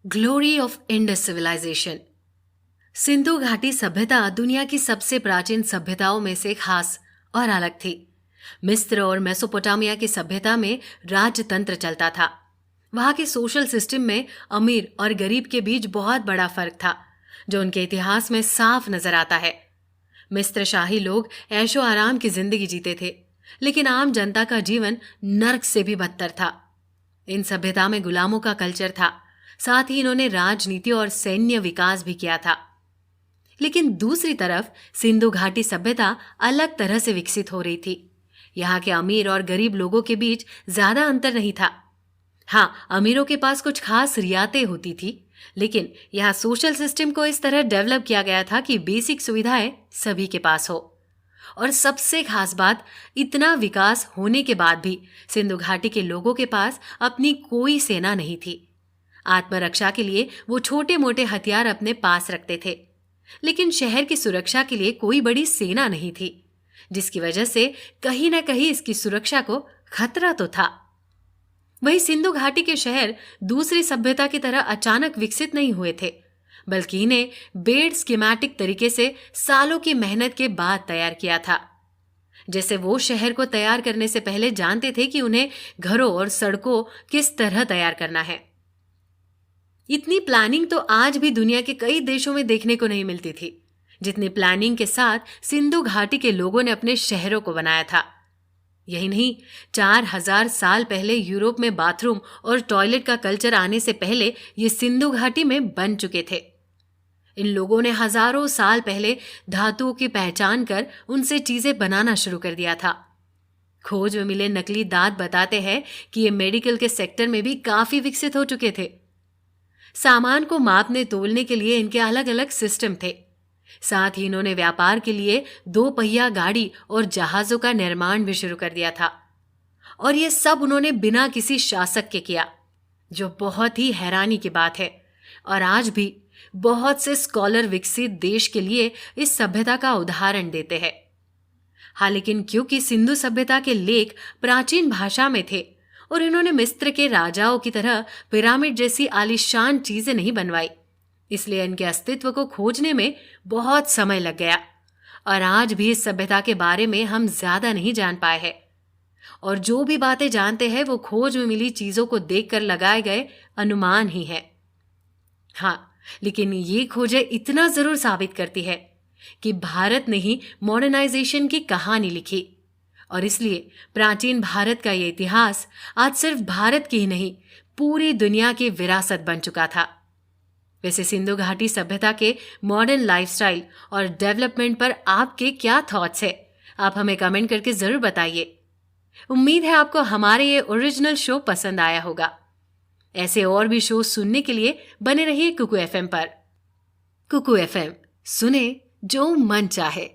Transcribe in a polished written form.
Glory of Indus civilisation. Sindhu घाटी सभ्यता दुनिया की सबसे प्राचीन सभ्यताओं में से खास और अलग थी। मिस्र और मेसोपोटामिया की सभ्यता में राजतंत्र चलता था। वहां के सोशल सिस्टम में अमीर और गरीब के बीच बहुत बड़ा फर्क था, जो उनके इतिहास में साफ नजर आता है। मिस्र शाही लोग ऐशो आराम की जिंदगी जीते थे, लेकिन आम जनता का जीवन नर्क से भी बदतर था। इन सभ्यता में गुलामों का कल्चर था, साथ ही इन्होंने राजनीति और सैन्य विकास भी किया था। लेकिन दूसरी तरफ सिंधु घाटी सभ्यता अलग तरह से विकसित हो रही थी। यहाँ के अमीर और गरीब लोगों के बीच ज्यादा अंतर नहीं था। हाँ, अमीरों के पास कुछ खास रियायतें होती थी, लेकिन यहाँ सोशल सिस्टम को इस तरह डेवलप किया गया था कि बेसिक सुविधाएं सभी के पास हो। और सबसे खास बात, इतना विकास होने के बाद भी सिंधु घाटी के लोगों के पास अपनी कोई सेना नहीं थी। आत्मरक्षा के लिए वो छोटे मोटे हथियार अपने पास रखते थे, लेकिन शहर की सुरक्षा के लिए कोई बड़ी सेना नहीं थी, जिसकी वजह से कहीं ना कहीं इसकी सुरक्षा को खतरा तो था। वहीं सिंधु घाटी के शहर दूसरी सभ्यता की तरह अचानक विकसित नहीं हुए थे, बल्कि इन्हें बेड स्कीमेटिक तरीके से सालों की मेहनत के बाद तैयार किया था। जैसे वो शहर को तैयार करने से पहले जानते थे कि उन्हें घरों और सड़कों किस तरह तैयार करना है। इतनी प्लानिंग तो आज भी दुनिया के कई देशों में देखने को नहीं मिलती थी, जितनी प्लानिंग के साथ सिंधु घाटी के लोगों ने अपने शहरों को बनाया था। यही नहीं, 4000 साल पहले यूरोप में बाथरूम और टॉयलेट का कल्चर आने से पहले ये सिंधु घाटी में बन चुके थे। इन लोगों ने हजारों साल पहले धातुओं की पहचान कर उनसे चीजें बनाना शुरू कर दिया था। खोज में मिले नकली दांत बताते हैं कि ये मेडिकल के सेक्टर में भी काफी विकसित हो चुके थे। सामान को मापने तोलने के लिए इनके अलग अलग सिस्टम थे। साथ ही इन्होंने व्यापार के लिए 2 पहिया गाड़ी और जहाजों का निर्माण भी शुरू कर दिया था। और ये सब उन्होंने बिना किसी शासक के किया, जो बहुत ही हैरानी की बात है। और आज भी बहुत से स्कॉलर विकसित देश के लिए इस सभ्यता का उदाहरण देते हैं। हाँ, लेकिन क्योंकि सिंधु सभ्यता के लेख प्राचीन भाषा में थे और इन्होंने मिस्र के राजाओं की तरह पिरामिड जैसी आलीशान चीजें नहीं बनवाई, इसलिए इनके अस्तित्व को खोजने में बहुत समय लग गया। और आज भी इस सभ्यता के बारे में हम ज्यादा नहीं जान पाए हैं। और जो भी बातें जानते हैं वो खोज में मिली चीजों को देखकर लगाए गए अनुमान ही है। हाँ, लेकिन ये खोजें इतना जरूर साबित करती है कि भारत ने ही मॉडर्नाइजेशन की कहानी लिखी। और इसलिए प्राचीन भारत का ये इतिहास आज सिर्फ भारत की ही नहीं, पूरी दुनिया की विरासत बन चुका था। वैसे सिंधु घाटी सभ्यता के मॉडर्न लाइफस्टाइल और डेवलपमेंट पर आपके क्या थॉट्स है, आप हमें कमेंट करके जरूर बताइए। उम्मीद है आपको हमारे ये ओरिजिनल शो पसंद आया होगा। ऐसे और भी शो सुनने के लिए बने रहिए कुकू एफएम पर। कुकू एफएम, सुने जो मन चाहे।